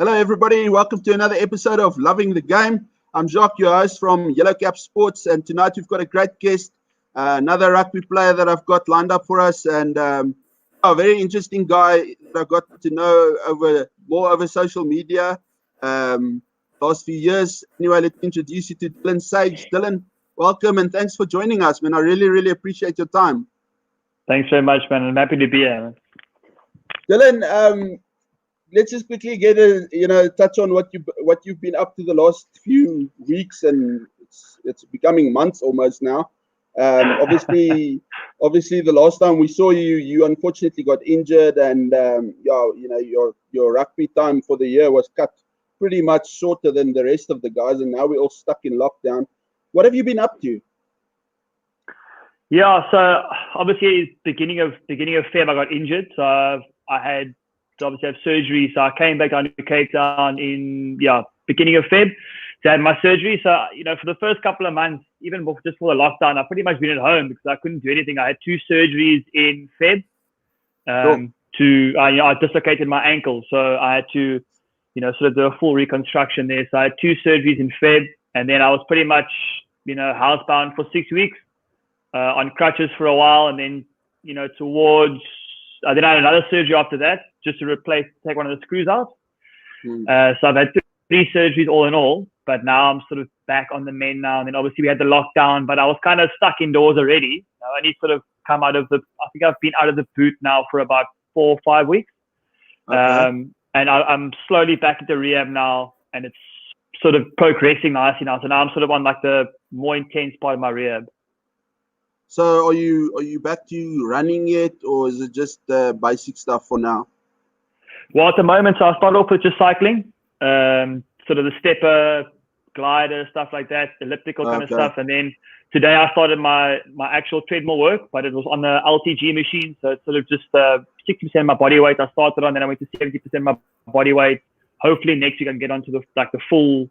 Hello, everybody. Welcome to another episode of Loving the Game. I'm Jacques, your host from Yellow Cap Sports, and tonight we've got a great guest, another rugby player that I've got lined up for us, and a very interesting guy that I got to know over social media last few years. Anyway, let me introduce you to Dylan Sage. Dylan, welcome, and thanks for joining us, man. I really, really appreciate your time. Thanks very much, man. I'm happy to be here, man. Dylan, let's just quickly get a touch on what you've been up to the last few weeks, and it's becoming months almost now. Obviously, the last time we saw you unfortunately got injured, and your rugby time for the year was cut pretty much shorter than the rest of the guys, and now we're all stuck in lockdown. What have you been up to? Yeah, so obviously beginning of Feb I got injured, so I had to obviously have surgery. So I came back down to Cape Town in beginning of Feb. So I had my surgery. So for the first couple of months, even just for the lockdown, I've pretty much been at home because I couldn't do anything. I had 2 surgeries in Feb. I dislocated my ankle, so I had to sort of do a full reconstruction there. So I had 2 surgeries in Feb, and then I was pretty much housebound for 6 weeks on crutches for a while, and then then I had another surgery after that, just to take one of the screws out. So I've had 3 surgeries all in all, but now I'm sort of back on the mend now. And then obviously we had the lockdown, but I was kind of stuck indoors already. I only sort of come out of I think I've been out of the boot now for about 4 or 5 weeks. Okay. And I'm slowly back into rehab now, and it's sort of progressing nicely now. So now I'm sort of on like the more intense part of my rehab. So are you back to running yet, or is it just basic stuff for now? Well, at the moment, so I started off with just cycling, sort of the stepper, glider, stuff like that, elliptical kind of stuff. And then today I started my actual treadmill work, but it was on the LTG machine. So it's sort of just 60% of my body weight I started on, then I went to 70% of my body weight. Hopefully next week I can get onto the full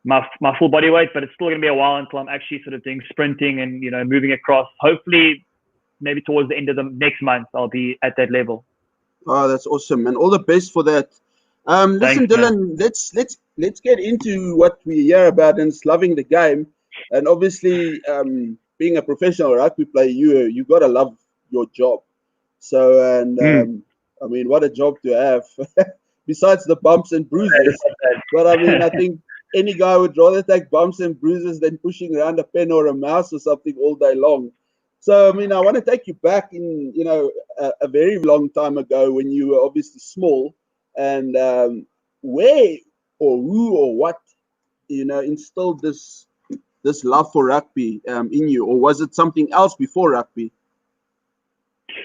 my full body weight, but it's still going to be a while until I'm actually sort of doing sprinting and moving across. Hopefully maybe towards the end of the next month I'll be at that level. Oh, that's awesome, man. All the best for that. Listen, Thanks, Dylan, let's get into what we hear about, and it's loving the game. And obviously, being a professional rugby player, you gotta love your job. So, and I mean, what a job to have. Besides the bumps and bruises, but I mean, I think any guy would rather take bumps and bruises than pushing around a pen or a mouse or something all day long. So, I mean, I want to take you back in, a very long time ago when you were obviously small, and where or who or what, instilled this love for rugby in you, or was it something else before rugby?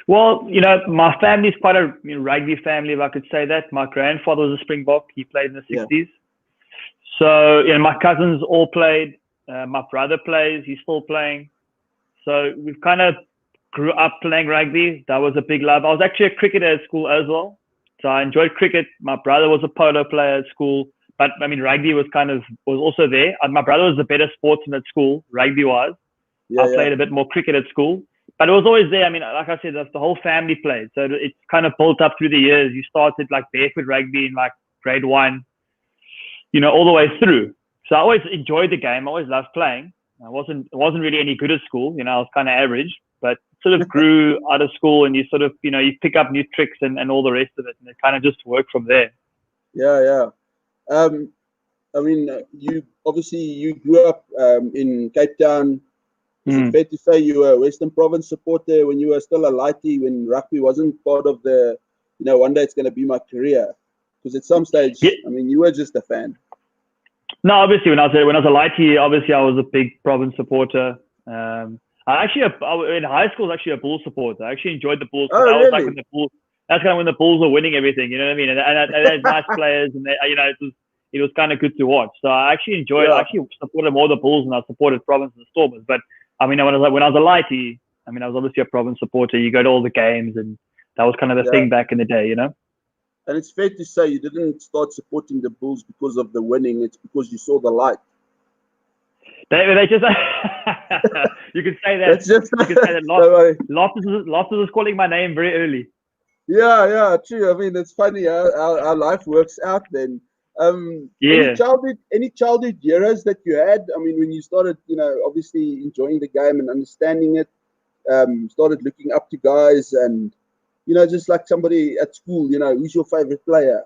Well, my family is quite a rugby family, if I could say that. My grandfather was a Springbok. He played in the 60s. Yeah. So, my cousins all played. My brother plays. He's still playing. So we've kind of grew up playing rugby. That was a big love. I was actually a cricketer at school as well. So I enjoyed cricket. My brother was a polo player at school. But, I mean, rugby was also there. My brother was the better sportsman at school, rugby-wise. I played a bit more cricket at school. But it was always there. I mean, like I said, the whole family played. So it's kind of built up through the years. You started like barefoot rugby in like grade 1, all the way through. So I always enjoyed the game. I always loved playing. I wasn't really any good at school. I was kind of average, but sort of grew out of school, and you sort of, you pick up new tricks and all the rest of it, and it kind of just worked from there. Yeah. I mean, you grew up in Cape Town. Is it fair to say you were a Western Province supporter when you were still a lightie, when rugby wasn't part of the, one day it's going to be my career? Because at some stage, I mean, you were just a fan. No, obviously, when I was a lightie, obviously I was a big Province supporter. In high school, I was actually a Bulls supporter. I actually enjoyed the Bulls. Oh, really? Was like when the Bulls. That's kind of when the Bulls were winning everything. You know what I mean? And they had nice players, and it was kind of good to watch. So I actually enjoyed. I actually supported more the Bulls than I supported Province and the Stormers. But I mean, when I was a lightie, I mean, I was obviously a Province supporter. You go to all the games, and that was kind of the thing back in the day, And it's fair to say you didn't start supporting the Bulls because of the winning. It's because you saw the light. They just you could say that. You could say that. Loftus was calling my name very early. Yeah, true. I mean, it's funny how life works out then. Yeah. Any childhood heroes that you had? I mean, when you started, obviously enjoying the game and understanding it, started looking up to guys and, just like somebody at school, who's your favorite player?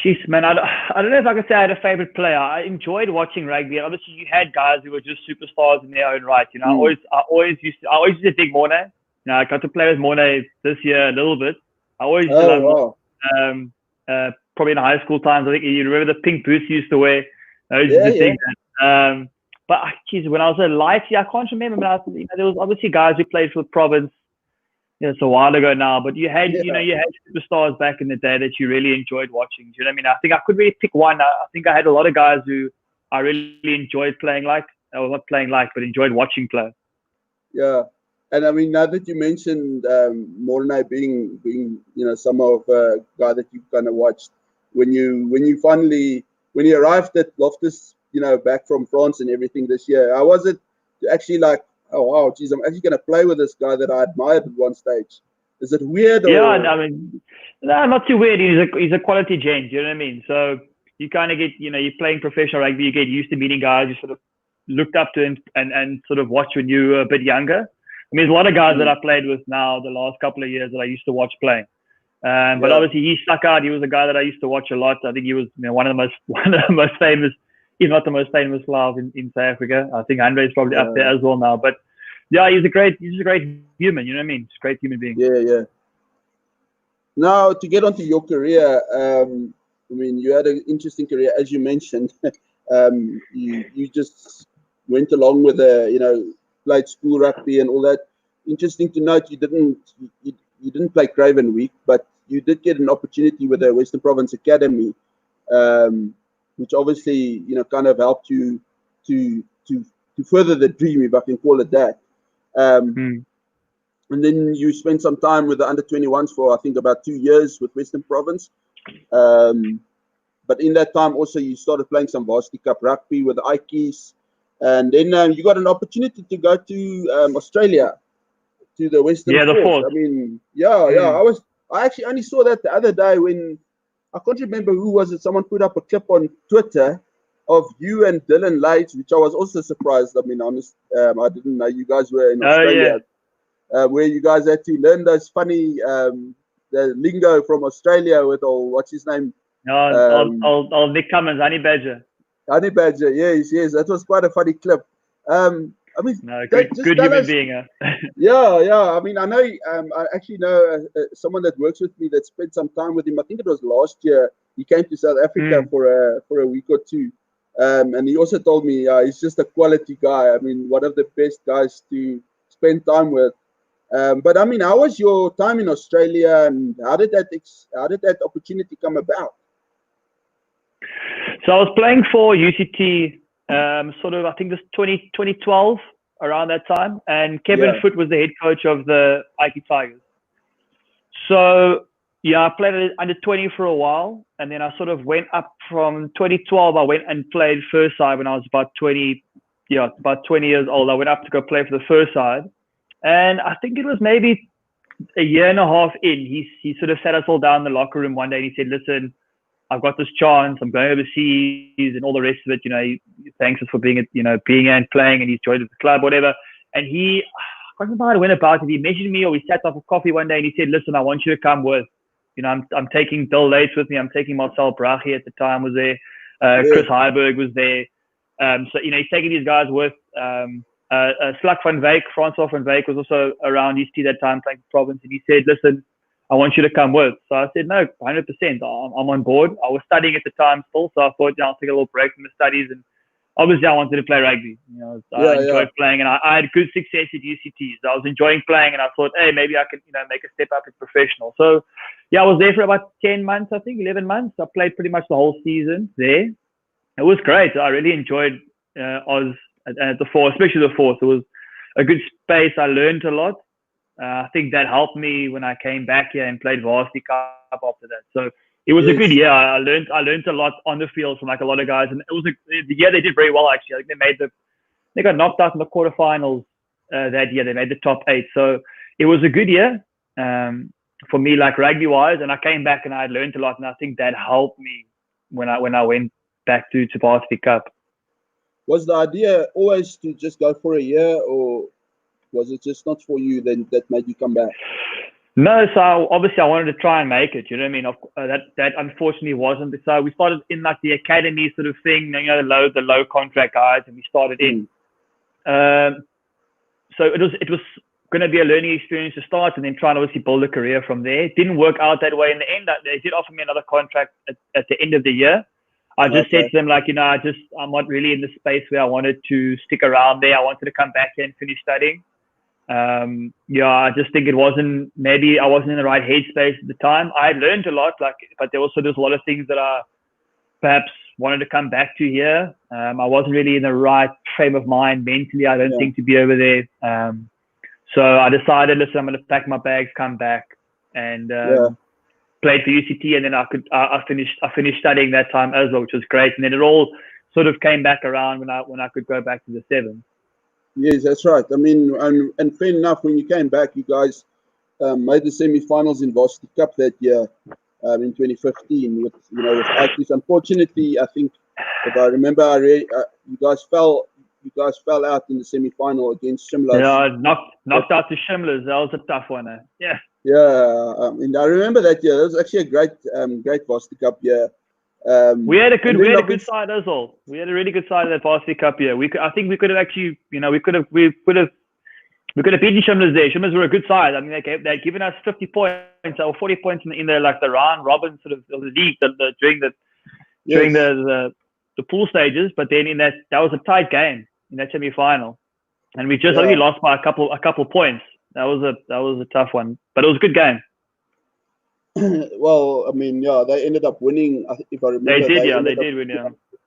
Jeez, man, I don't know if I could say I had a favorite player. I enjoyed watching rugby. Obviously, you had guys who were just superstars in their own right. You know, Mm. I always used to dig Mornay. You know, I got to play with Mornay this year a little bit. I always used to Oh, love Mornay. wow. Probably in high school times. I think you remember the pink boots you used to wear. I used Yeah, to yeah. dig that. But geez, when I was a lighty, I can't remember. But there was obviously guys who played for the province. It's a while ago now, but Yeah. you had superstars back in the day that you really enjoyed watching. Do you know what I mean? I think I could really pick one. I think I had a lot of guys who I really enjoyed playing like, or not playing like, but enjoyed watching play. Yeah, and I mean, now that you mentioned Mornay being some of guy that you kind of watched when you arrived at Loftus, back from France and everything this year, how was it to actually like, oh wow, geez, I'm actually going to play with this guy that I admired at one stage? Is it weird Yeah, or? I mean, no, not too weird. He's a quality gent. You know what I mean? So you kind of get, you're playing professional rugby. You get used to meeting guys you sort of looked up to and sort of watch when you were a bit younger. I mean, there's a lot of guys that Mm, I played with now the last couple of years that I used to watch playing. But yeah, obviously he stuck out. He was a guy that I used to watch a lot. I think he was one of the most one of the most famous, if not the most famous live in South Africa. I think Andre is probably up there yeah, as well now. But yeah, he's a great human. You know what I mean? He's a great human being. yeah. Now, to get onto your career, I mean, you had an interesting career, as you mentioned. You just went along with played school rugby and all that. Interesting to note, you didn't play Craven Week, but you did get an opportunity with the Western Province Academy, um, which obviously kind of helped you to to to further the dream, if I can call it that. Um, Hmm. and then you spent some time with the under 21s for I think about 2 years with Western Province. Um, but in that time also you started playing some varsity cup rugby with the Ikeys, and then you got an opportunity to go to Australia to the Western Yeah, the Force. fourth. I mean, yeah. Hmm. I actually only saw that the other day when I can't remember who was it. Someone put up a clip on Twitter of you and Dylan Light, which I was also surprised. I mean, honest, I didn't know you guys were in Oh yeah. Australia, where you guys had to learn those funny the lingo from Australia with all what's his name, No, um, I'll Nick Cummins, Honey Badger. Honey Badger. Yes, that was quite a funny clip. I mean, No, just good tell human us. being. Huh? Yeah. I mean, I know. I actually know someone that works with me that spent some time with him. I think it was last year. He came to South Africa Hmm. for a week or two, and he also told me he's just a quality guy. I mean, one of the best guys to spend time with. But I mean, how was your time in Australia, and how did that opportunity come about? So I was playing for UCT, sort of, I think this 2012, around that time. And Kevin Yeah. Foote was the head coach of the Ike Tigers. So, yeah, I played under 20 for a while. And then I sort of went up from 2012. I went and played first side when I was about 20, yeah, about 20 years old. I went up to go play for the first side. And I think it was maybe a year and a half in. He sort of sat us all down in the locker room one day and he said, listen, I've got this chance. I'm going overseas and all the rest of it. You know, he thanks us for being and playing, and he's joined the club, whatever. And I can't remember how it went about it. He mentioned me, or we sat off a coffee one day, and he said, "Listen, I want you to come with. You know, I'm taking Bill Lates with me. I'm taking Marcel Brachi at the time was there. Yeah. Chris Heiberg was there. So he's taking these guys with. Slak van Wyk, Francois van Wyk was also around UCT that time playing for Province, and he said, "Listen, I want you to come with." So I said, no, 100%. I'm on board. I was studying at the time still, so I thought, I'll take a little break from the studies. And obviously, I wanted to play rugby. You know, so I Yeah. enjoyed playing, and I had good success at UCT. So I was enjoying playing, and I thought, hey, maybe I could, make a step up as professional. So, yeah, I was there for about 10 months, I think, 11 months. I played pretty much the whole season there. It was great. I really enjoyed Oz at the Force, especially the Force. It was a good space. I learned a lot. I think that helped me when I came back here and played varsity cup after that. So it was a good Yes. year. I learned a lot on the field from like a lot of guys, and it was the year they did very well actually. I think they got knocked out in the quarterfinals that year. They made the top 8, so it was a good year. for me, like rugby wise, and I came back and I learned a lot, and I think that helped me when I went back to Varsity Cup. Was the idea always to just go for a year, or was it just not for you then that made you come back? No, so obviously I wanted to try and make it. You know what I mean? That unfortunately wasn't. So we started in like the academy sort of thing, you know, the low contract guys, and we started in. So it was going to be a learning experience to start, and then try and obviously build a career from there. It didn't work out that way in the end. They did offer me another contract at the end of the year. I just said to them, like, you know, I'm not really in the space where I wanted to stick around there. I wanted to come back here and finish studying. I just think maybe I wasn't in the right headspace at the time. I learned a lot, but there's a lot of things that I perhaps wanted to come back to here. I wasn't really in the right frame of mind mentally, I don't think, to be over there. So I decided, listen, I'm going to pack my bags, come back, and played for UCT, and then I finished studying that time as well, which was great. And then it all sort of came back around when I could go back to the Sevens. Yes, that's right. I mean, and fair enough, when you came back, you guys made the semi-finals in Varsity Cup that year in 2015 with Ike's. Unfortunately, I think, if I remember, you guys fell out in the semi-final against Shimla. Yeah, knocked out to Shimla's. That was a tough one. Yeah. Yeah, and I remember that year. That was actually a great Varsity Cup year. We had a good side as well. We had a really good side of that Varsity Cup year. I think we could have actually, we could have beaten Shimla's there. Shimla's were a good side. I mean, they'd given us 50 points or 40 points in the round robin sort of the league during the pool stages. But then that was a tight game in that semi-final, and we just only lost by a couple points. That was a tough one, but it was a good game. Well, I mean, they ended up winning. If I remember, they did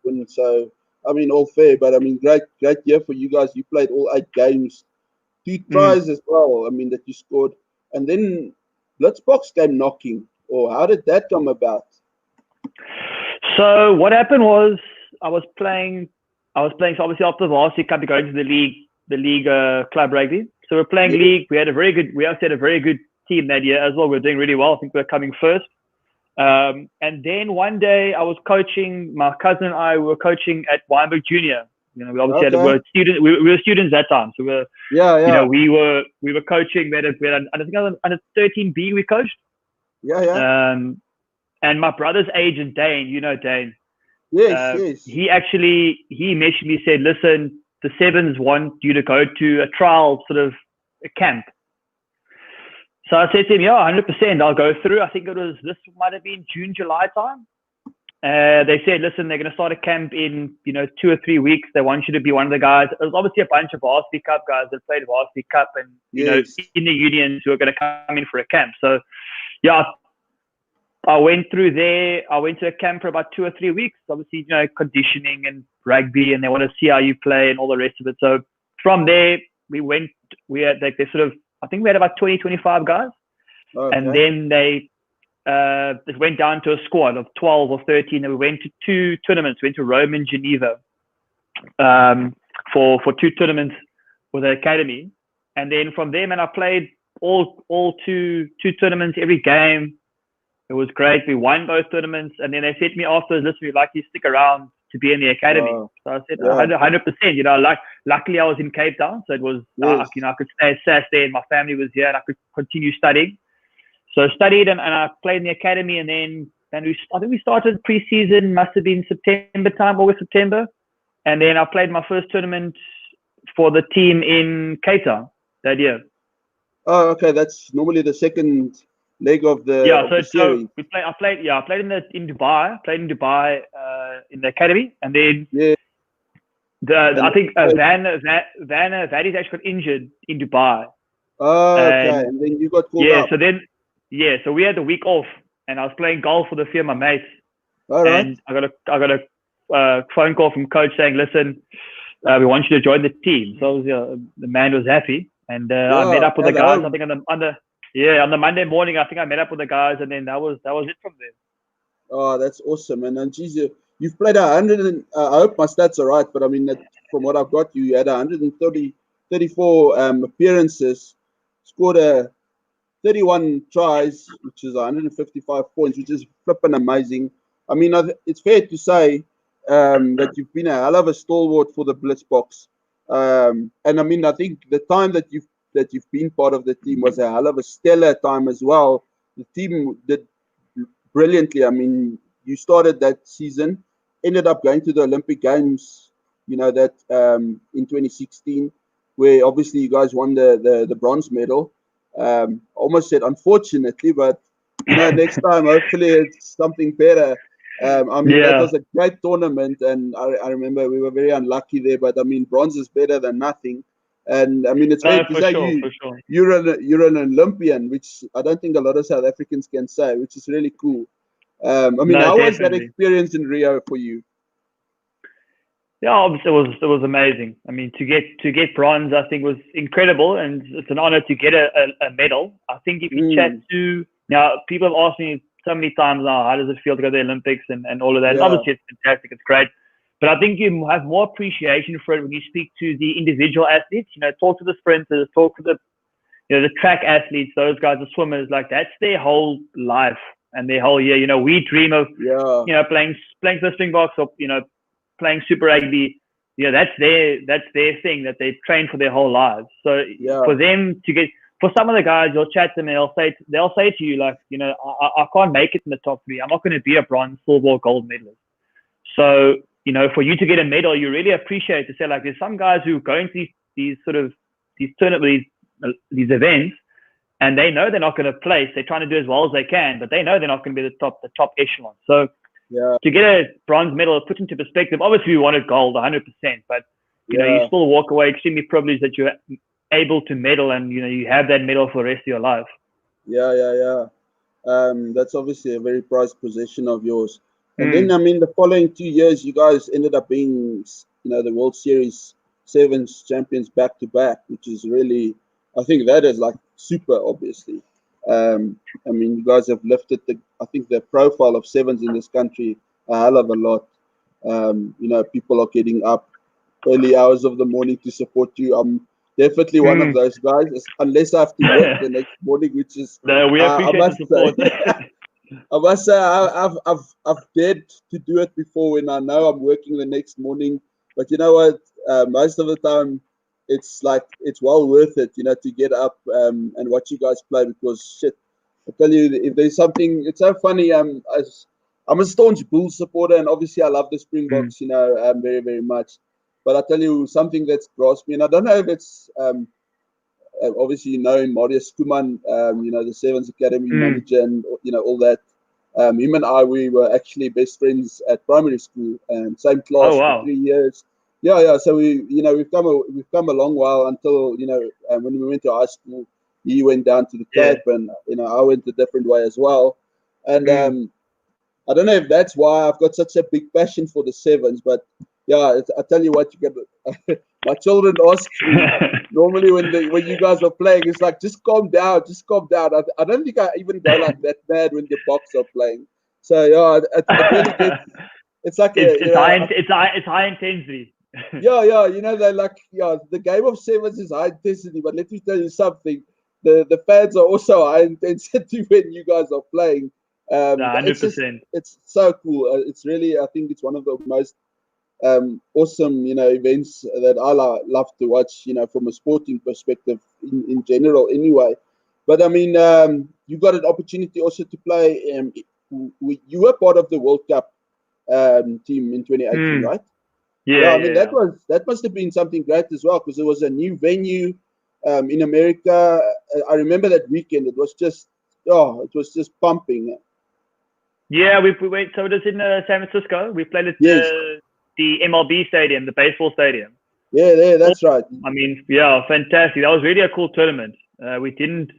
win. So, I mean, all fair, but I mean, great year for you guys. You played all 8 games, 2 tries as well. I mean, that you scored, and then Blitzboks came knocking. Or how did that come about? So what happened was I was playing. So obviously after the Varsity Cup, you go into the league club rugby. So we're playing league. We also had a very good team that year as well. We were doing really well. I think we were coming first. And then one day I was coaching. My cousin and I were coaching at Weinberg Junior. We obviously we were students that time. So we were coaching. We had I think under 13B we coached. And my brother's agent Dane, Dane. Yes. He messaged me, said, listen, the Sevens want you to go to a trial sort of a camp. So I said to him, 100%, I'll go through. I think this might have been June, July time. They said, listen, they're going to start a camp in, 2 or 3 weeks. They want you to be one of the guys. It was obviously a bunch of Varsity Cup guys that played Varsity Cup and, in the unions who are going to come in for a camp. So, I went through there. I went to a camp for about 2 or 3 weeks. Obviously, conditioning and rugby, and they want to see how you play and all the rest of it. So from there, we had I think we had about 20, 25 guys. Okay. And then they just went down to a squad of 12 or 13, and we went to 2 tournaments. We went to Rome and Geneva for 2 tournaments with the academy. And then from there, man, I played all two tournaments, every game. It was great. We won both tournaments, and then they said to me afterwards, listen, we'd like you to stick around to be in the academy. So I said, 100%. Luckily I was in Cape Town, so it was, I could stay at SAS there, and my family was here, and I could continue studying. So I studied, and I played in the academy, and then I think we started pre-season, must have been August, September. And then I played my first tournament for the team in Cape Town that year. Oh, okay. That's normally the second leg of the series. I played in Dubai. Played in Dubai in the academy, and then I think Vadi's actually got injured in Dubai. Oh, okay. And then you got called up. So we had the week off, and I was playing golf with a few of my mates. All right. And I got a phone call from coach saying, listen, we want you to join the team. So the man was happy, and I met up with the guys. I think on the Monday morning, I think I met up with the guys, and then that was it from there. Oh, that's awesome, man. And geez, you've played 100. I hope my stats are right, but I mean, from what I've got, you had 134 appearances, scored 31 tries, which is 155 points, which is flipping amazing. I mean, it's fair to say that you've been a hell of a stalwart for the Blitzboks. And I mean, I think the time that you've been part of the team was a hell of a stellar time as well. The team did brilliantly. I mean, you started that season, ended up going to the Olympic Games, that in 2016, where obviously you guys won the bronze medal. Almost said unfortunately, but next time hopefully it's something better. I mean, that was a great tournament, and I remember we were very unlucky there, but I mean, bronze is better than nothing. And I mean, it's fair to say you're an Olympian, which I don't think a lot of South Africans can say, which is really cool. I mean, how was that experience in Rio for you? Yeah, obviously it was amazing. I mean, to get bronze, I think was incredible, and it's an honor to get a medal. I think if you chat to now, people have asked me so many times now, how does it feel to go to the Olympics and all of that? Yeah. Obviously, it's fantastic, it's great, but I think you have more appreciation for it when you speak to the individual athletes. Talk to the sprinters, talk to the track athletes, those guys, the swimmers. Like that's their whole life and their whole year. We dream of playing for the Springboks or playing Super Rugby. That's their thing that they've trained for their whole lives. So for them to get, for some of the guys, you'll chat to them and they'll say to you like, I can't make it in the top three. I'm not going to be a bronze, silver, or gold medalist. So for you to get a medal, you really appreciate to say like, there's some guys who go into these tournaments, these events, and they know they're not going to place. They're trying to do as well as they can, but they know they're not going to be the top echelon. So to get a bronze medal, put into perspective, obviously we wanted gold 100%, but you still walk away extremely privileged that you're able to medal, and you have that medal for the rest of your life. That's obviously a very prized possession of yours. And then, I mean, the following 2 years, you guys ended up being, the World Series Sevens champions back to back, which is really, I think that is like super, obviously. I mean, you guys have lifted the profile of sevens in this country a hell of a lot. People are getting up early hours of the morning to support you. I'm definitely one of those guys, unless I have to work the next morning, which is we appreciate the support. I must say I've dared to do it before when I know I'm working the next morning. But you know what? Most of the time, it's well worth it, to get up and watch you guys play, because shit, I tell you, if there's something, it's so funny. I'm a staunch Bulls supporter, and obviously I love the Springboks, very, very much. But I tell you something that's grasped me, and I don't know if it's obviously Marius Kuman, the Sevens Academy manager, and all that. Him and I, we were actually best friends at primary school, and same class for 3 years. Yeah. So we've come a long while until when we went to high school, he went down to the Cape, and I went a different way as well. And I don't know if that's why I've got such a big passion for the sevens, but I tell you what, you get my children ask me normally when you guys are playing, it's like, just calm down. I don't think I even go like that bad when the Boks are playing. So it really gets. It's like it's high intensity. They're like, the game of sevens is high intensity, but let me tell you something. The fans are also high intensity when you guys are playing. 100%. It's so cool. It's really, I think it's one of the most awesome, events that I love to watch, from a sporting perspective in general anyway. But I mean, you got an opportunity also to play. You were part of the World Cup team in 2018, right? Yeah. I mean, that must have been something great as well, because it was a new venue in America. I remember that weekend. It was just pumping. Yeah, we went. So it was in San Francisco. We played at the MLB stadium, the baseball stadium. Yeah, that's right. I mean, fantastic. That was really a cool tournament. We didn't.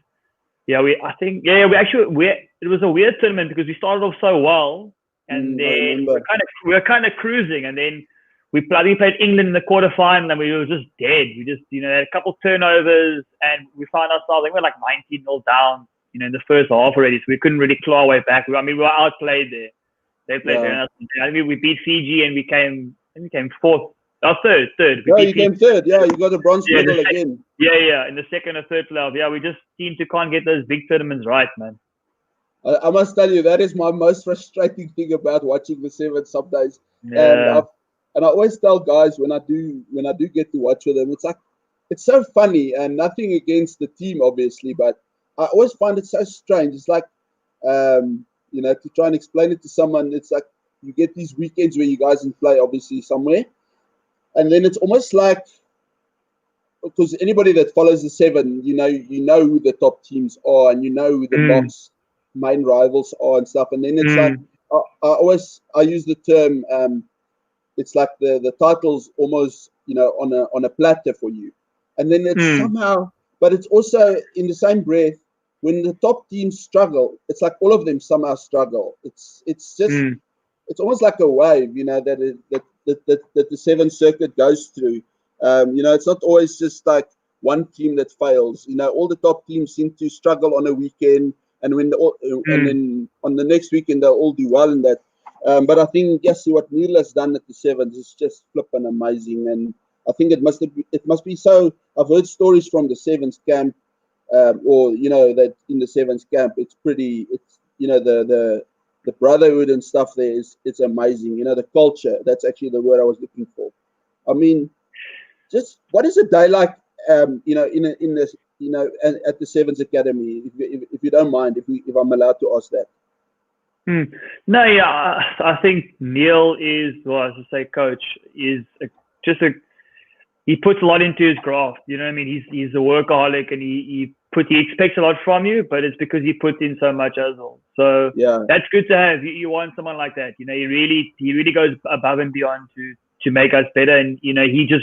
We it was a weird tournament because we started off so well, and then we were kind of cruising, and then we played England in the quarterfinal, and we were just dead. We just had a couple turnovers, and we found ourselves, we were like 19-0 down, in the first half already, so we couldn't really claw our way back. I mean, we were outplayed there. They played better than us. I mean, we beat Fiji, and we came fourth Oh, third. We No, beat you came third. Yeah, you got a bronze medal again. Yeah. In the second or third playoff. Yeah, we just seem to can't get those big tournaments right, man. I must tell you, that is my most frustrating thing about watching the Sevens sometimes. Yeah. And I always tell guys when I do get to watch with them, it's so funny, and nothing against the team obviously, but I always find it so strange. It's like to try and explain it to someone, it's like you get these weekends where you guys can play obviously somewhere, and then it's almost like, because anybody that follows the Seven, you know who the top teams are, and you know who the Boks main rivals are and stuff. And then it's like I use the term, it's like the title's almost on a platter for you, and then it's somehow, but it's also in the same breath, when the top teams struggle, it's like all of them somehow struggle. It's just it's almost like a wave, that the Seven Circuit goes through. It's not always just like one team that fails. All the top teams seem to struggle on a weekend, and and then on the next weekend they'll all do well in that. But I think what Neil has done at the Sevens is just flipping amazing, and I think it must be so. I've heard stories from the Sevens camp, or that in the Sevens camp, it's the brotherhood and stuff there it's amazing. The culture. That's actually the word I was looking for. I mean, just what is a day like? In this, at the Sevens Academy, if you don't mind, if I'm allowed to ask that. No, yeah, I think Neil is, well, as I say, coach is he puts a lot into his craft. You know what I mean? He's a workaholic, and he expects a lot from you, but it's because he puts in so much as well. So yeah, that's good to have. You want someone like that. He really goes above and beyond to make us better, and he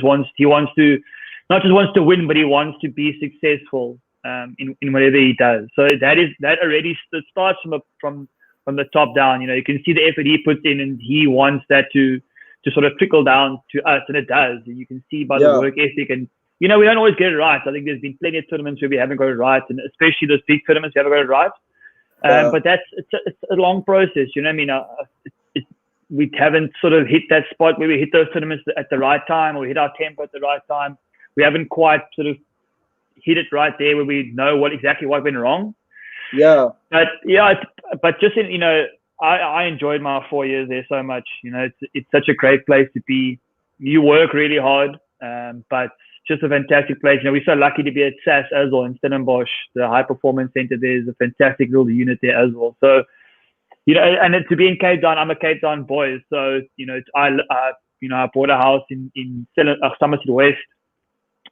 wants to not just wants to win, but he wants to be successful in whatever he does. So that already starts from the top down. You can see the effort he puts in, and he wants that to sort of trickle down to us, and it does. And you can see by the work ethic, and we don't always get it right. I think there's been plenty of tournaments where we haven't got it right, and especially those big tournaments we haven't got it right. But it's a long process. You know what I mean? We haven't sort of hit that spot where we hit those tournaments at the right time, or hit our tempo at the right time. We haven't quite sort of hit it right there where we know exactly what went wrong. Yeah. But just I enjoyed my 4 years there so much. It's such a great place to be. You work really hard, but just a fantastic place. We're so lucky to be at SAS as well in Stellenbosch, the high performance center. There's a fantastic little unit there as well. So, and to be in Cape Town, I'm a Cape Town boy. So, I bought a house in Somerset West.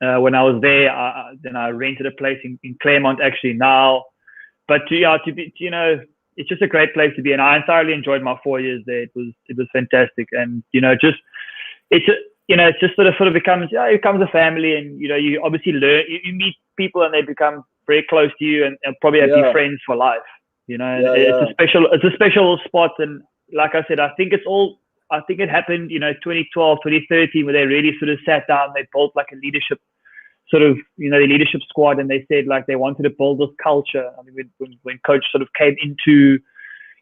When I was there, then I rented a place in Claremont actually now. But to be, it's just a great place to be, and I thoroughly enjoyed my 4 years there. It was fantastic, and it just sort of becomes it becomes a family, and you obviously learn. You meet people, and they become very close to you, and probably have be friends for life. It's a special spot, and like I said, I think it happened 2012, 2013, where they really sort of sat down. They built like a leadership sort of, the leadership squad, and they said like they wanted to build this culture. I mean, when coach sort of came into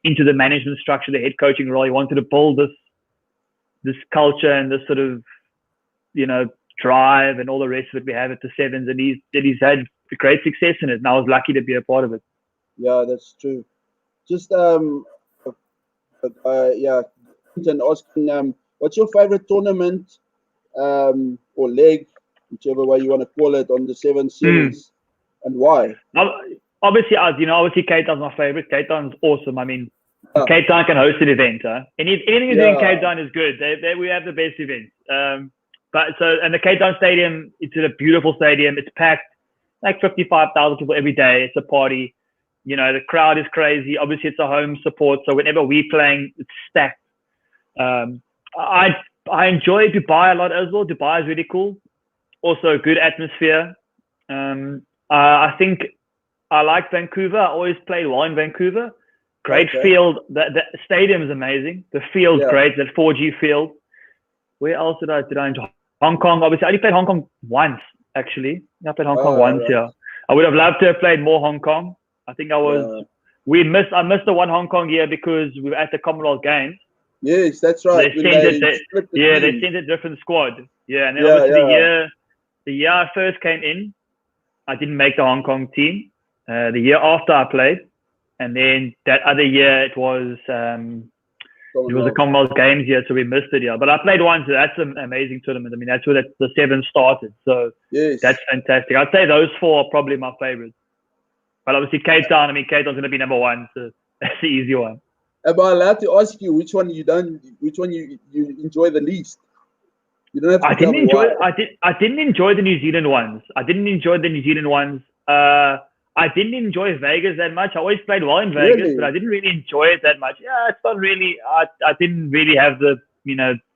the management structure, the head coaching role, he wanted to build this culture and this sort of, drive and all the rest of it we have at the Sevens, and he's had great success in it, and I was lucky to be a part of it. Yeah, that's true. Just and asking, what's your favorite tournament or leg, whichever way you want to call it, on the Seven Series, and why? Obviously, Cape Town's my favorite. Cape Town's awesome. I mean, Cape Town can host an event. Anything you do in Cape Town is good. We have the best events. And the Cape Town Stadium, it's a beautiful stadium. It's packed, like 55,000 people every day. It's a party. The crowd is crazy. Obviously, it's a home support, so whenever we're playing, it's stacked. I enjoy Dubai a lot as well. Dubai is really cool. Also, a good atmosphere. I think I like Vancouver. I always play well in Vancouver. Great field. The stadium is amazing. The field's great. That 4G field. Where else did I enjoy? Hong Kong. Obviously, I only played Hong Kong once, actually. I played Hong Kong once, yeah. I would have loved to have played more Hong Kong. I think I missed the one Hong Kong year because we were at the Commonwealth Games. Yes, that's So right. they When sent it. they split the They team. sent a different squad. Yeah, and then Yeah, obviously yeah. the year I first came in, I didn't make the Hong Kong team. The year after I played, and then that other year it was a Commonwealth. Commonwealth Games year, so we missed it. Yeah, but I played once. So that's an amazing tournament. I mean, that's where the Sevens started. So Yes. that's fantastic. I'd say those four are probably my favorites. But obviously Cape Town. I mean, Cape Town's going to be number one. So that's the easy one. Am I allowed to ask you which one you enjoy the least? You don't have to tell me why. I didn't enjoy the New Zealand ones. I didn't enjoy Vegas that much. I always played well in Vegas, Really? but I didn't really enjoy it that much. Yeah, it's not really. I didn't really have the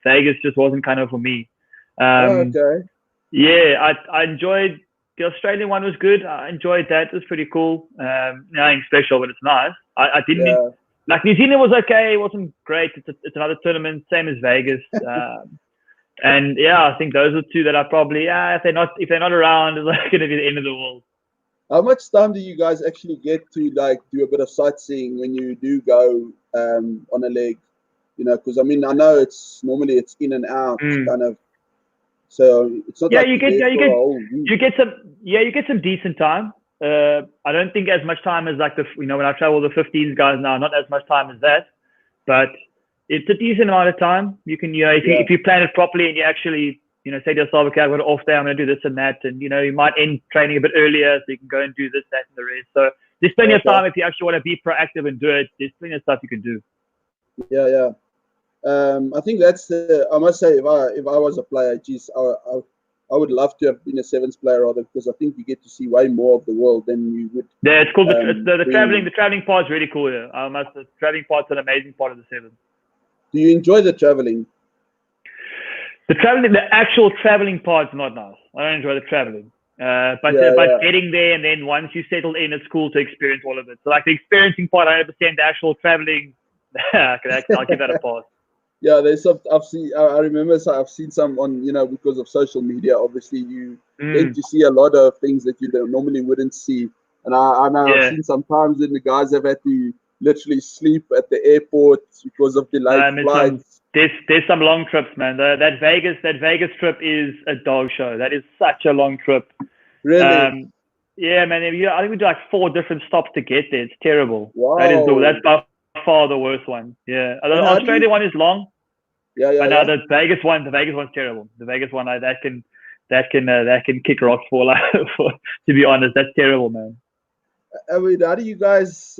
Vegas just wasn't kind of for me. Okay. Yeah, I enjoyed the Australian one was good. I enjoyed that. It was pretty cool. Nothing special, but it's nice. I didn't Yeah. like New Zealand was okay. It wasn't great. It's another tournament, same as Vegas. And yeah, I think those are two that are probably if they're not around, it's like going to be the end of the world. How much time do you guys actually get to like do a bit of sightseeing when you do go on a leg? You know, because I mean, I know it's normally in and out kind of. So it's not like you get for a whole week. you get some decent time. I don't think as much time as like when I travel the 15s guys now, not as much time as that, but it's a decent amount of time. You can if you plan it properly and you actually say to yourself, okay, I've got an off day, I'm going to do this and that, and you might end training a bit earlier so you can go and do this, that, and the rest. So there's plenty of time if you actually want to be proactive and do it. There's plenty of stuff you can do. Yeah, yeah. I think that's I must say, if I was a player, geez, I would love to have been a sevens player rather, because I think you get to see way more of the world than you would. Yeah, it's cool. The traveling part is really cool. Yeah, the traveling part's an amazing part of the sevens. Do you enjoy the traveling? The actual traveling part's not nice. I don't enjoy the traveling. But getting there, and then once you settle in, it's cool to experience all of it. So like the experiencing part, 100%. The actual traveling, I'll give that a pass. Yeah, there's some I remember I've seen some on because of social media. Obviously, you get to see a lot of things that you normally wouldn't see. And I know I've seen some times when the guys have had to literally sleep at the airport because of delayed flights. There's some long trips, man. That Vegas trip is a dog show. That is such a long trip. Really? Yeah, man. I think we do like 4 different stops to get there. It's terrible. Wow. That's by far the worst one. Yeah. The Australian one is long. Yeah. The Vegas one's terrible. The Vegas one, that can kick rocks for to be honest. That's terrible, man. I mean, how do you guys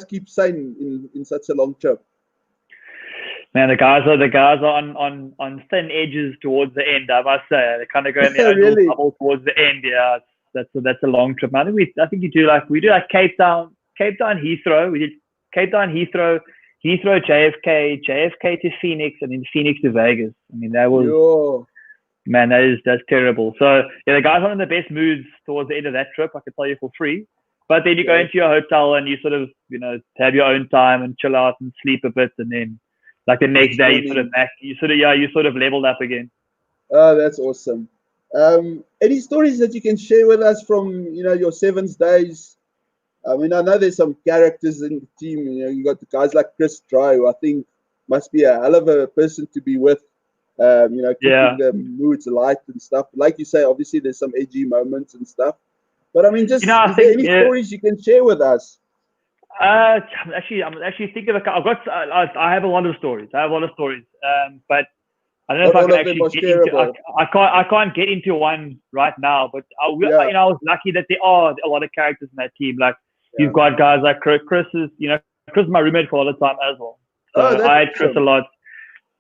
keep sane in such a long trip? Man, the guys are on thin edges towards the end. I must say, they kind of go in their own little bubble towards the end. Yeah, that's a long trip. I think we do like Cape Town, Heathrow. We did Cape Town, Heathrow, JFK to Phoenix, and then Phoenix to Vegas. I mean, that was man, that's terrible. So yeah, the guys are in the best moods towards the end of that trip. I can tell you for free. But then you go into your hotel and you sort of have your own time and chill out and sleep a bit, and then like the next day you sort of leveled up again. Oh, that's awesome. Any stories that you can share with us from your sevens days? I mean, I know there's some characters in the team. You got the guys like Chris Dry, who I think must be a hell of a person to be with. Keeping the moods light and stuff. Like you say, obviously there's some edgy moments and stuff. But I mean, is there any stories you can share with us? I'm actually thinking I have a lot of stories. But I don't know if I can actually get into. I can't get into one right now. But I was lucky that there are a lot of characters in that team. Like you've got guys like Chris is Chris is my roommate for a lot of time as well. So I had Chris a lot.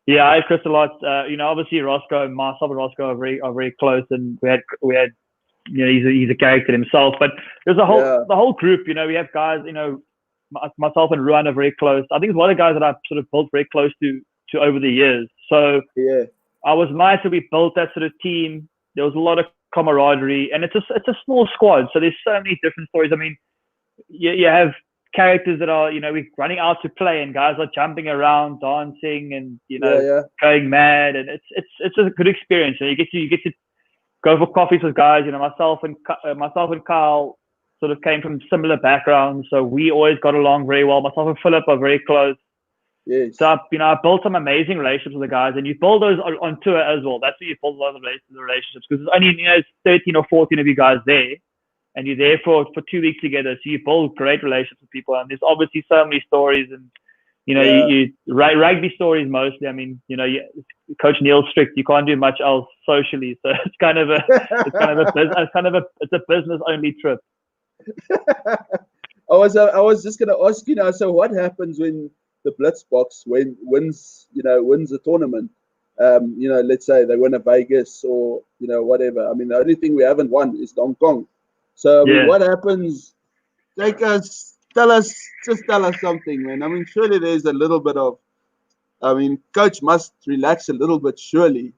Yeah, I had Chris a lot. Obviously Roscoe, myself and Roscoe are very close, and we had he's a character himself. But there's the whole group. We have guys. Myself and Ruan are very close. I think it's one of the guys that I've sort of built very close to over the years. So I was nice that we built that sort of team. There was a lot of camaraderie, and it's a small squad. So there's so many different stories. I mean, you have characters that are we're running out to play, and guys are jumping around, dancing, and going mad, and it's a good experience. And you get to go for coffees with guys. Myself and Kyle sort of came from similar backgrounds, so we always got along very well. Myself and Philip are very close. Yes. So, I built some amazing relationships with the guys, and you build those on tour as well. That's where you build a lot of the relationships, because it's only, it's 13 or 14 of you guys there, and you're there for 2 weeks together. So you build great relationships with people, and there's obviously so many stories, and you rugby stories mostly. I mean, Coach Neil Strict, you can't do much else socially, so it's kind of it's a business only trip. I was just gonna ask you now. So what happens when the Blitzboks wins a tournament? Let's say they win a Vegas or whatever. I mean, the only thing we haven't won is Hong Kong. So I mean, what happens? Tell us something, man. I mean, surely there's a little bit of. I mean, coach must relax a little bit, surely.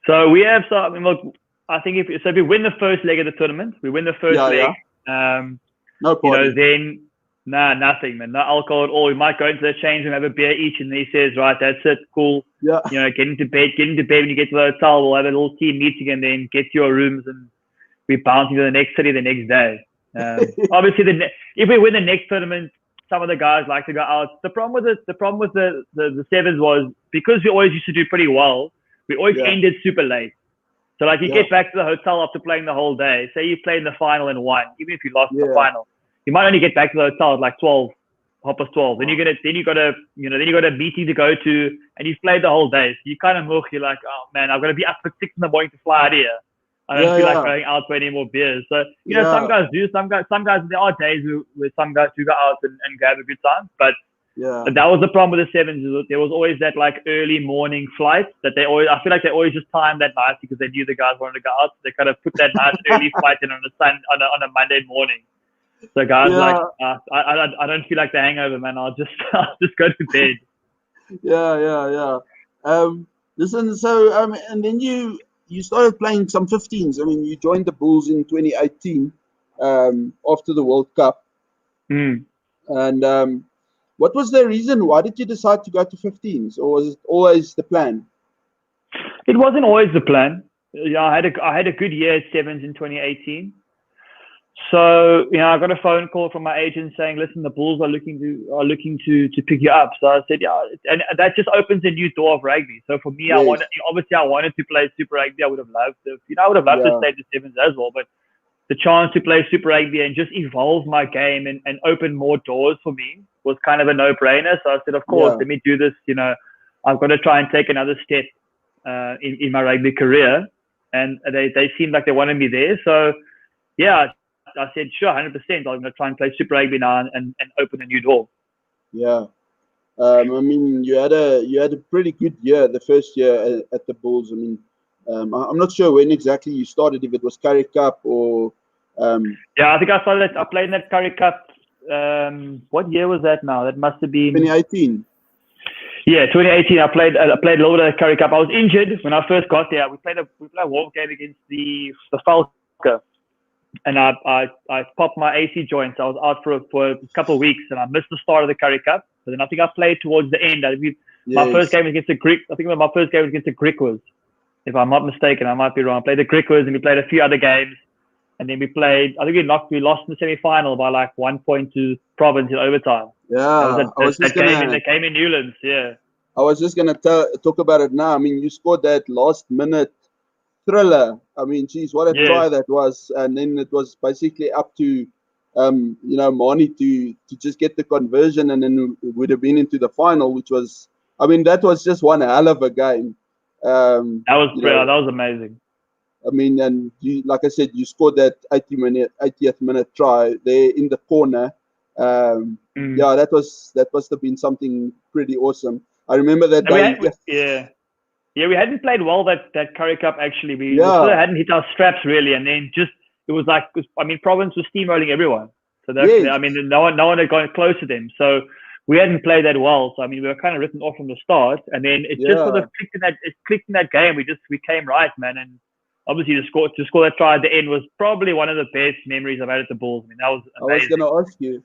So we have. So I mean, look, I think if we win the first leg of the tournament, we win the first leg. Yeah. No party. Then nothing, man. No alcohol at all. We might go into the change room, have a beer each, and he says, right, that's it, cool. Yeah. Get into bed when you get to the hotel. We'll have a little team meeting and then get to your rooms, and we bounce into the next city the next day. Obviously, if we win the next tournament, some of the guys like to go out. The problem with the Sevens was, because we always used to do pretty well, we always ended super late. So like you get back to the hotel after playing the whole day. Say you played in the final and won, even if you lost the final, you might only get back to the hotel at like 12, 12:30. Then you got a meeting to go to, and you've played the whole day. So you kind of you're like, oh man, I've got to be up at 6 in the morning to fly out here. I don't feel like going out for any more beers. So some guys do. Some guys. There are days where some guys do go out and have a good time, but. Yeah. That was the problem with the Sevens. There was always that like early morning flight that I feel like they always just timed that night because they knew the guys wanted to go out. So they kind of put that nice early flight in on a Monday morning. So guys I don't feel like the hangover, man. I'll just go to bed. Yeah. Listen, so and then you started playing some 15s. I mean, you joined the Bulls in 2018 after the World Cup. And what was the reason? Why did you decide to go to 15s, or was it always the plan? It wasn't always the plan. I had a good year at Sevens in 2018. So I got a phone call from my agent saying, "Listen, the Bulls are looking to pick you up." So I said, "Yeah," and that just opens a new door of rugby. So for me, I wanted to play Super Rugby. I would have loved to. I would have loved to stay at the Sevens as well, but the chance to play Super Rugby and just evolve my game and open more doors for me was kind of a no-brainer. So I said, of course, let me do this. I've got to try and take another step in my rugby career. And they seemed like they wanted me there. So, I said, sure, 100%. I'm going to try and play Super Rugby now and open a new door. Yeah. I mean, you had a pretty good year the first year at the Bulls. I mean, I'm not sure when exactly you started, if it was Currie Cup or... I think I played in that Currie Cup. What year was that now? That must have been 2018. Yeah, 2018. I played a little bit of Currie Cup. I was injured when I first got there. We played a warm game against the Falcons, and I popped my AC joint. So I was out for a couple of weeks, and I missed the start of the Currie Cup. But then I think I played towards the end. My first game was against the Greek. I think my first game was against the Griquas, if I'm not mistaken. I might be wrong. I played the Griquas, and we played a few other games. And then we played, I think we lost in the semi-final by like 1 point to Province in overtime. Yeah. That game in Newlands, yeah. I was just going to talk about it now. I mean, you scored that last-minute thriller. I mean, geez, what a try that was. And then it was basically up to, Mani to just get the conversion, and then it would have been into the final, which was, I mean, that was just one hell of a game. That was amazing. I mean, and like I said, you scored that 80th minute try there in the corner. Yeah, that must have been something pretty awesome. I remember that day. We hadn't played well that Currie Cup actually. We still hadn't hit our straps really, and then it was like, I mean, Province was steamrolling everyone. So I mean, no one had gone close to them. So we hadn't played that well. So I mean, we were kind of written off from the start, and then it just sort of clicked in that game. We came right, man, and obviously to score that try at the end was probably one of the best memories I've had at the Bulls. I mean, that was amazing. I was going to ask you.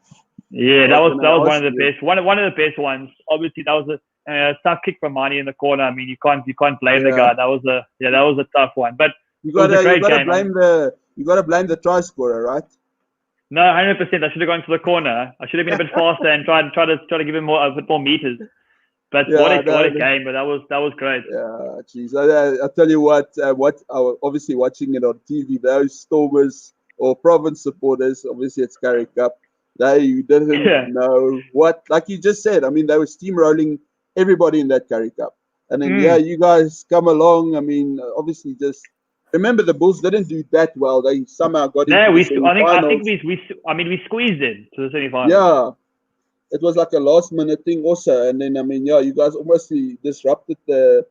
Yeah, that was one of the best. One of the best ones. Obviously, that was a tough kick from Mani in the corner. I mean, you can't blame the guy. That was a tough one. But you got to blame the try scorer, right? No, 100%. I should have gone to the corner. I should have been a bit faster and try to give him a bit more meters. But what a game! But that was great. Yeah, geez. I tell you what. Obviously watching it on TV, those Stormers or Province supporters, obviously it's Currie Cup. They didn't know what, like you just said. I mean, they were steamrolling everybody in that Currie Cup, and then you guys come along. I mean, obviously just. Remember, the Bulls didn't do that well. They somehow got into the semi-finals. I think we squeezed it to the semi-finals. Yeah, it was like a last-minute thing also. And then, I mean, you guys almost disrupted the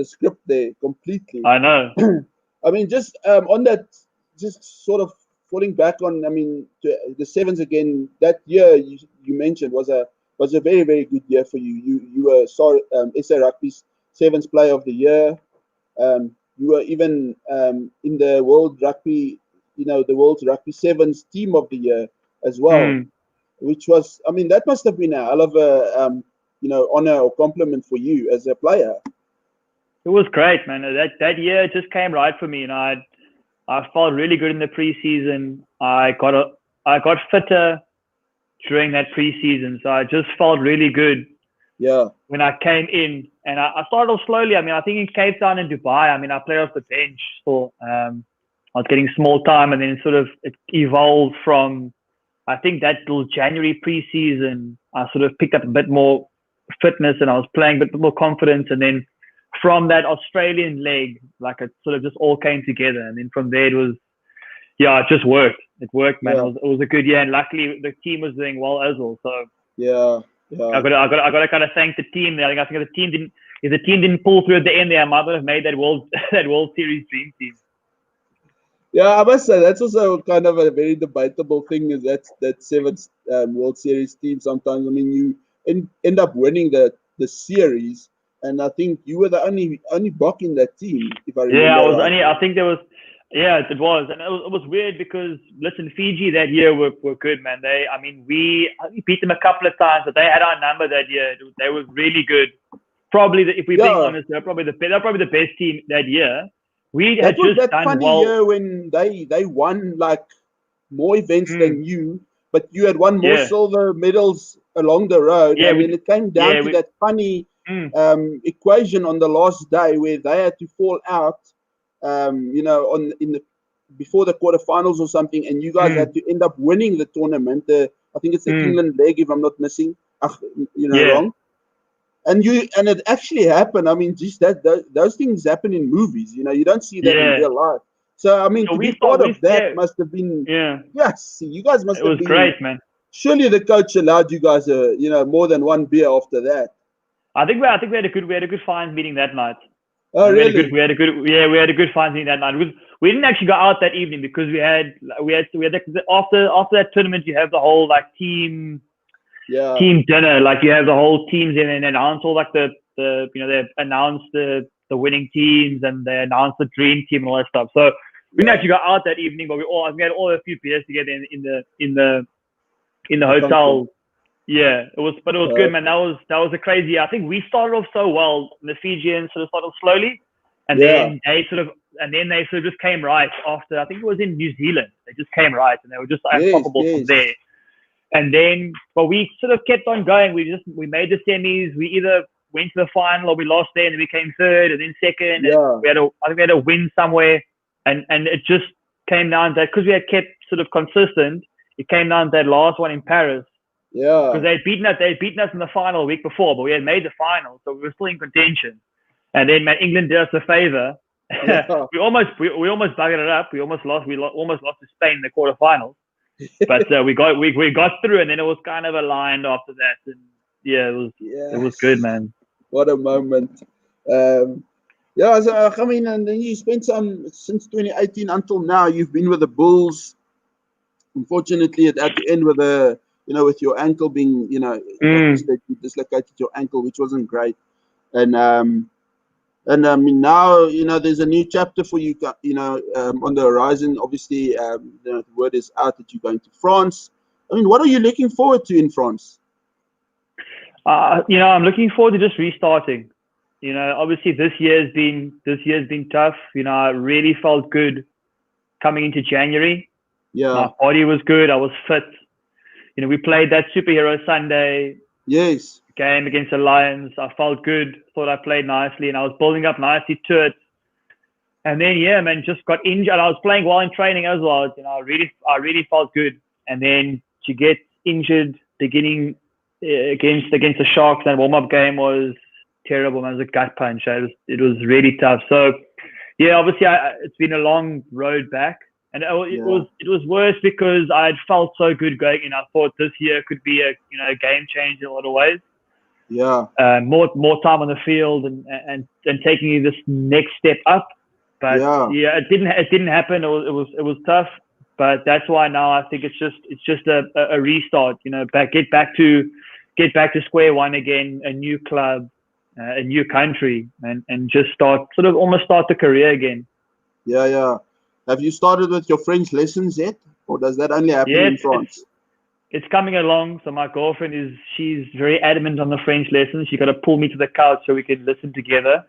script there completely. I know. I mean, just on that, just sort of falling back on, I mean, the Sevens again. That year you mentioned was a very, very good year for you. You were SA Rugby's Sevens Player of the Year. You were even in the World Rugby, the World Rugby Sevens Team of the Year as well, which was, I mean, that must have been a hell of a, honor or compliment for you as a player. It was great, man. That year just came right for me, and I felt really good in the preseason. I got fitter during that preseason, so I just felt really good. Yeah. When I came in, and I started off slowly. I mean, I think in Cape Town and Dubai, I mean, I played off the bench. So I was getting small time, and then sort of it evolved from, I think that till January preseason, I sort of picked up a bit more fitness, and I was playing a bit more confidence. And then from that Australian leg, like it sort of just all came together. And then from there, it just worked. It worked, man. Yeah. It was a good year, and luckily the team was doing well as well. So yeah. I got to kind of thank the team there. I think if the team didn't pull through at the end there, I might have made that World Series dream team. Yeah, I must say that's also kind of a very debatable thing. Is that Sevens World Series team? Sometimes, I mean, you end up winning the series, and I think you were the only Bok in that team, if I remember. Yeah, I was right. I think there was. Yeah, it was, and it was weird because listen, Fiji that year were good, man. We beat them a couple of times, but they had our number that year. They were really good. Probably, if we're being honest, they're probably the best team that year. That was that funny year when they won like more events than you, but you had won more silver medals along the road. Yeah, I mean, it came down to that funny equation on the last day where they had to fall out. Before the quarterfinals or something, and you guys had to end up winning the tournament. I think it's the England leg, if I'm not missing, wrong. And it actually happened. I mean, just those things happen in movies. You don't see that in real life. So I mean, to be part of that must have been. Yes, you guys must have been. It was great, man. Surely the coach allowed you guys, more than one beer after that. I think we had a good fines meeting that night. Oh, really? We had a good fines meeting that night. We didn't actually go out that evening because we had after that tournament you have the whole like team dinner, like you have the whole teams in and announce all like they announce the winning teams and they announce the dream team and all that stuff. So we didn't actually go out that evening, but we had all a few beers together in the hotel. Yeah, it was good, man. That was a crazy year. I think we started off so well. The Fijians sort of started slowly, and then they sort of just came right after. I think it was in New Zealand. They just came right, and they were just unstoppable from there. And then, but we sort of kept on going. We made the semis. We either went to the final or we lost there, and then we came third, and then second. Yeah. And I think we had a win somewhere, and it just came down to that because we had kept sort of consistent. It came down to that last one in Paris. Yeah, because they had beaten us in the final a week before, but we had made the final, so we were still in contention. And then, man, England did us a favor. Yeah. we almost buggered it up. We almost lost to Spain in the quarterfinals, but we got through, and then it was kind of aligned after that. And it was good, man. What a moment. So I mean, and then you spent since 2018 until now. You've been with the Bulls. Unfortunately, at the end with with your ankle being, you dislocated your ankle, which wasn't great. And I mean, now, there's a new chapter for you, on the horizon. Obviously, the word is out that you're going to France. I mean, what are you looking forward to in France? I'm looking forward to just restarting. Obviously this year's been tough. I really felt good coming into January. Yeah. My body was good. I was fit. You know, we played that superhero Sunday Yes. game against the Lions. I felt good. Thought I played nicely, and I was building up nicely to it. And then, yeah, man, just got injured. I was playing well in training as well. You know, I really felt good. And then to get injured beginning against the Sharks, that warm-up game was terrible, man. It was a gut punch. It was really tough. So, yeah, obviously, it's been a long road back. And it was worse because I had felt so good going in. I thought this year could be a game changer in a lot of ways. Yeah. More time on the field and taking this next step up. But yeah, it didn't happen. It was tough. But that's why now I think it's just a restart. You know, get back to square one again, a new club, a new country, and just almost start the career again. Yeah, yeah. Have you started with your French lessons yet, or does that only happen in France? It's coming along. So my girlfriend she's very adamant on the French lessons. She got to pull me to the couch so we can listen together.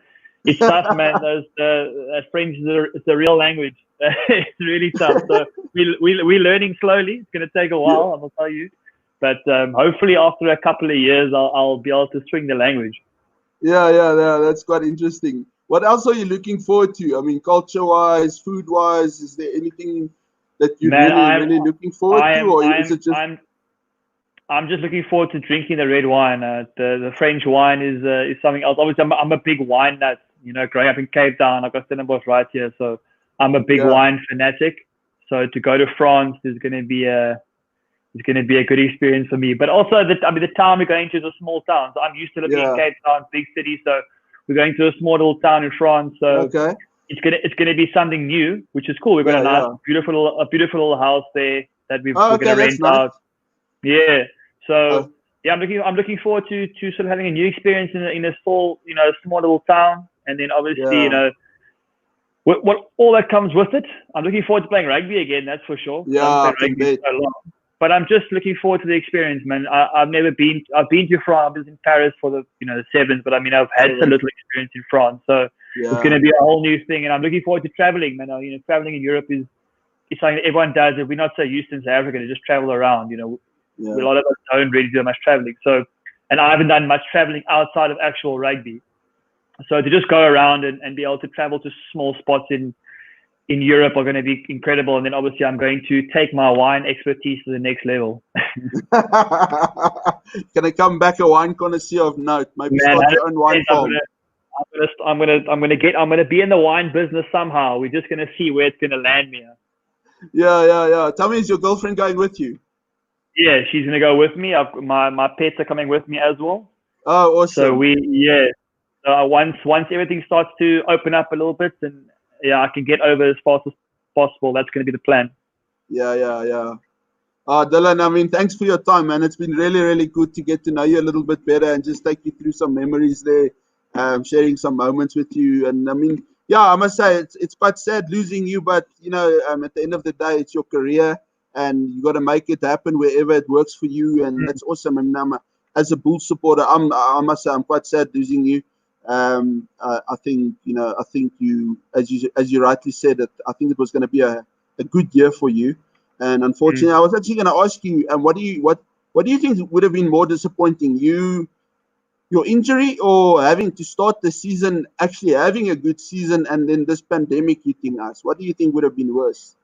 It's tough, man. French is a real language. It's really tough. So we're learning slowly. It's going to take a while, I'm gonna tell you. But hopefully after a couple of years, I'll be able to swing the language. Yeah. That's quite interesting. What else are you looking forward to? I mean, culture-wise, food-wise, is there anything that you're really looking forward to, or is it just? I'm just looking forward to drinking the red wine. The French wine is something else. Obviously, I'm a big wine nut. You know, growing up in Cape Town, I've got Springboks right here, so I'm a big wine fanatic. So to go to France is going to be a good experience for me. But also, the town we're going to is a small town. So I'm used to living in Cape Town, big city. So we're going to a small little town in France. So it's gonna be something new, which is cool. We've got a nice, beautiful little house there that we're gonna rent out. Yeah. So I'm looking forward to sort of having a new experience in a small little town, and then obviously what all that comes with it. I'm looking forward to playing rugby again. That's for sure. Yeah, but I'm just looking forward to the experience, man. I've never been. I've been to France. I was in Paris for the sevens, but I mean I've had a little experience in France, so it's going to be a whole new thing. And I'm looking forward to traveling, man. Traveling in Europe is something that everyone does. If we're not so used in South Africa to just travel around, a lot of us don't really do much traveling. So, and I haven't done much traveling outside of actual rugby. So to just go around and be able to travel to small spots in Europe are going to be incredible. And then obviously I'm going to take my wine expertise to the next level. Can I come back a wine connoisseur of note? Maybe start your own wine farm. I'm gonna be in the wine business somehow. We're just gonna see where it's gonna land me. Yeah. Tell me, is your girlfriend going with you? Yeah, she's gonna go with me. My pets are coming with me as well. Oh, awesome. So once everything starts to open up a little bit, and I can get over as fast as possible. That's going to be the plan. Yeah. Dylan, I mean, thanks for your time, man. It's been really, really good to get to know you a little bit better and just take you through some memories there, sharing some moments with you. And I mean, I must say it's quite sad losing you, but at the end of the day, it's your career, and you got to make it happen wherever it works for you, and that's awesome. And as a Bulls supporter, I must say I'm quite sad losing you. I think you, as you rightly said, I think it was going to be a good year for you, and unfortunately, I was actually going to ask you, what do you think would have been more disappointing, your injury, or having to start the season actually having a good season and then this pandemic hitting us? What do you think would have been worse?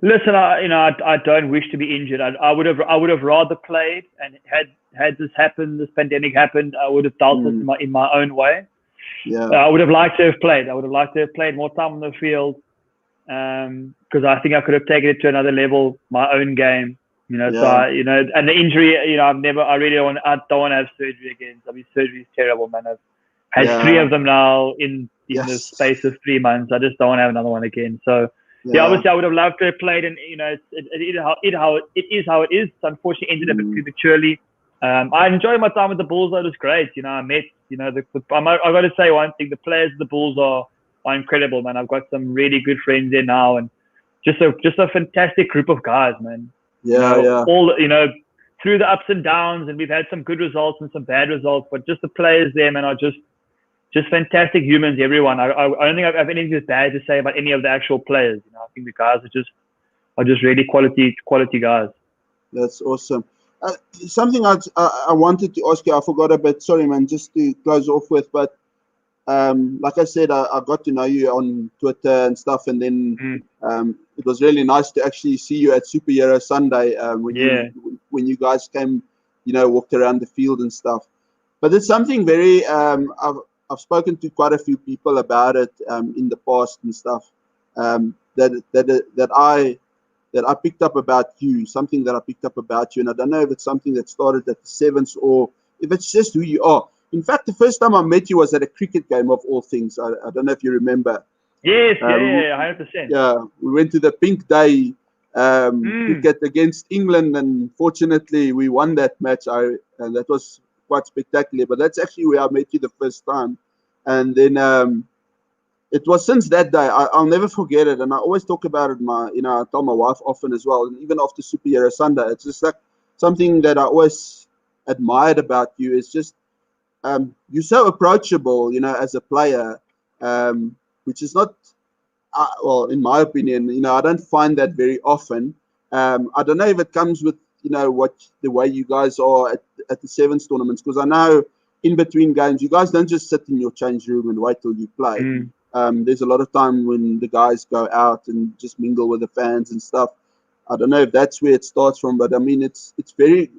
Listen, I don't wish to be injured. I would have rather played, and had this happened, this pandemic happened, I would have dealt with it in my own way. Yeah. I would have liked to have played. I would have liked to have played more time on the field, because I think I could have taken it to another level, my own game. So and the injury, I really don't want to have surgery again. I mean, surgery is terrible, man. I've had 3 of them now in the space of 3 months. I just don't want to have another one again. So. Yeah, obviously I would have loved to have played, and it is how it is. It's unfortunately ended a bit prematurely. I enjoyed my time with the Bulls. It was great. I met, I got to say one thing: the players of the Bulls are incredible, man. I've got some really good friends there now, and just a fantastic group of guys, man. All through the ups and downs, and we've had some good results and some bad results, but just the players there, man, are just fantastic humans, everyone. I don't think I have anything bad to say about any of the actual players. I think the guys are are just really quality guys. That's awesome. Something I wanted to ask you, I forgot about. Sorry, man. Just to close off with, but like I said, I got to know you on Twitter and stuff, and then it was really nice to actually see you at Superhero Sunday when you guys came, walked around the field and stuff. But it's something very I've spoken to quite a few people about it in the past and stuff that I picked up about you, something that I picked up about you, and I don't know if it's something that started at the Sevens or if it's just who you are. In fact, the first time I met you was at a cricket game of all things. I don't know if you remember. Yes, 100%. Yeah, we went to the Pink Day cricket against England, and fortunately we won that match. And that was quite spectacular. But that's actually where I met you the first time, and then it was since that day. I'll never forget it, and I always talk about it. I tell my wife often as well, and even after Superhero Sunday, it's just like something that I always admired about you. It's just you're so approachable, as a player, which is not, well, in my opinion, I don't find that very often. I don't know if it comes with, the way you guys are at the Sevens tournaments, because I know in between games, you guys don't just sit in your change room and wait till you play. There's a lot of time when the guys go out and just mingle with the fans and stuff. I don't know if that's where it starts from, but I mean, it's very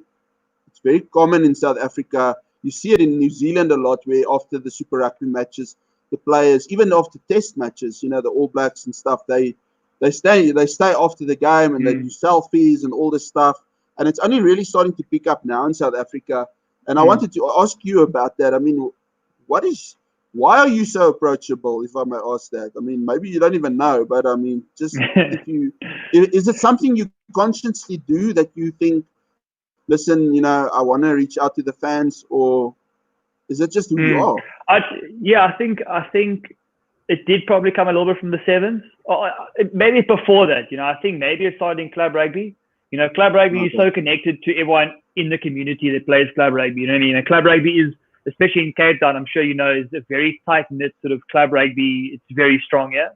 common in South Africa. You see it in New Zealand a lot, where after the Super Rugby matches, the players, even after Test matches, the All Blacks and stuff, they stay after the game and they do selfies and all this stuff. And it's only really starting to pick up now in South Africa. And I wanted to ask you about that. I mean, why are you so approachable, if I may ask that? I mean, maybe you don't even know, but I mean, just is it something you consciously do that you think, listen, I want to reach out to the fans, or is it just who you are? I think it did probably come a little bit from the Sevens. Or maybe before that, I think maybe it started in club rugby. Club rugby is so connected to everyone in the community that plays club rugby. You know what I mean? Club rugby is, especially in Cape Town, I'm sure is a very tight-knit sort of club rugby. It's very strong here.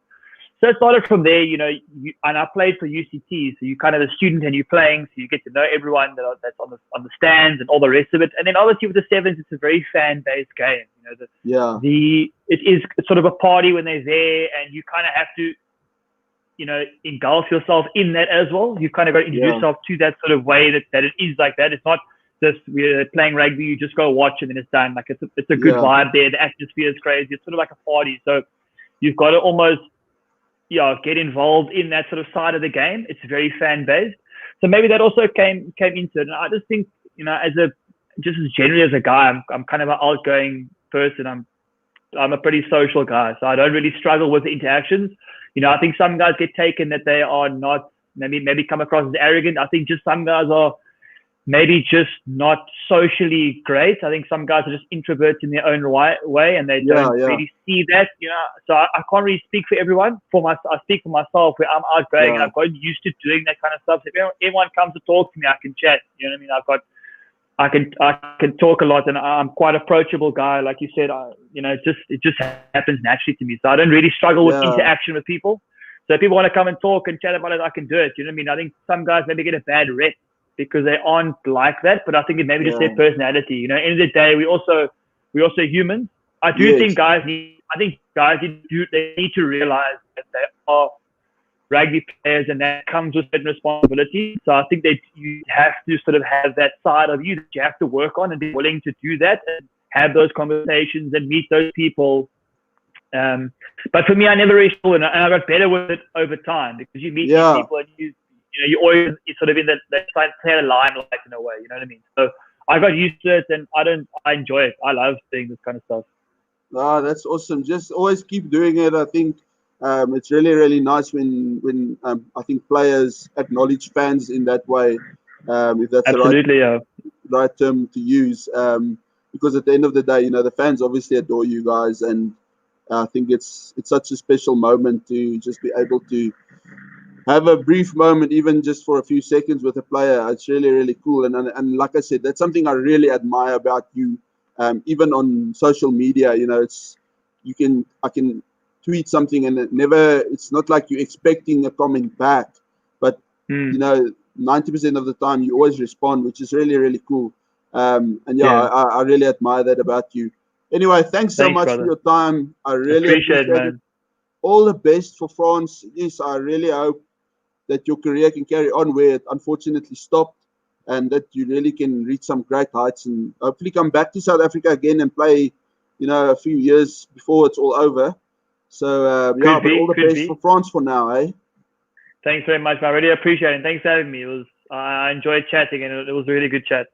So it started from there, and I played for UCT, so you're kind of a student and you're playing, so you get to know everyone that's on the stands and all the rest of it. And then obviously with the Sevens, it's a very fan-based game. It's sort of a party when they're there, and you kind of have to, engulf yourself in that as well. You've kind of got to introduce yourself to that sort of way that it is like that. It's not just we're playing rugby, you just go watch and then it's done. Like it's a good vibe there. The atmosphere is crazy. It's sort of like a party. So you've got to almost get involved in that sort of side of the game. It's very fan based. So maybe that also came into it. And I just think, as generally as a guy, I'm kind of an outgoing person. I'm a pretty social guy, so I don't really struggle with the interactions. I think some guys get taken that they are not, maybe come across as arrogant. I think just some guys are maybe just not socially great. I think some guys are just introverts in their own way, and they don't really see that. So I can't really speak for everyone. I speak for myself, where I'm outgoing and I've gotten used to doing that kind of stuff. So if everyone comes to talk to me, I can chat. You know what I mean? I can talk a lot, and I'm quite approachable guy, like you said. It just happens naturally to me. So I don't really struggle with interaction with people. So if people want to come and talk and chat about it, I can do it. You know what I mean? I think some guys maybe get a bad rep because they aren't like that, but I think it maybe just their personality. End of the day, we also humans. I do think guys need to realize that they are rugby players, and that comes with certain responsibility. So I think that you have to sort of have that side of you that you have to work on and be willing to do that and have those conversations and meet those people. But for me, I never really saw it, and I got better with it over time, because you meet these people and you always sort of in that limelight in a way. You know what I mean? So I got used to it, and I enjoy it. I love doing this kind of stuff. Oh, that's awesome. Just always keep doing it. I think it's really, really nice when I think players acknowledge fans in that way, if that's the right term to use. Because at the end of the day, the fans obviously adore you guys, and I think it's such a special moment to just be able to have a brief moment, even just for a few seconds, with a player. It's really, really cool. And like I said, that's something I really admire about you. Even on social media, I can tweet something and it's not like you're expecting a comment back, but you know, 90% of the time you always respond, which is really, really cool. And yeah, I really admire that about you. Anyway, thanks so much brother. for your time. I really Appreciate appreciate it. man. All the best for France. Yes, I really hope that your career can carry on where it unfortunately stopped, and that you really can reach some great heights and hopefully come back to South Africa again and play, you know, a few years before it's all over. So yeah, but all the best for France for now, eh? Thanks very much, man. I really appreciate it. Thanks for having me. I enjoyed chatting, and it was a really good chat.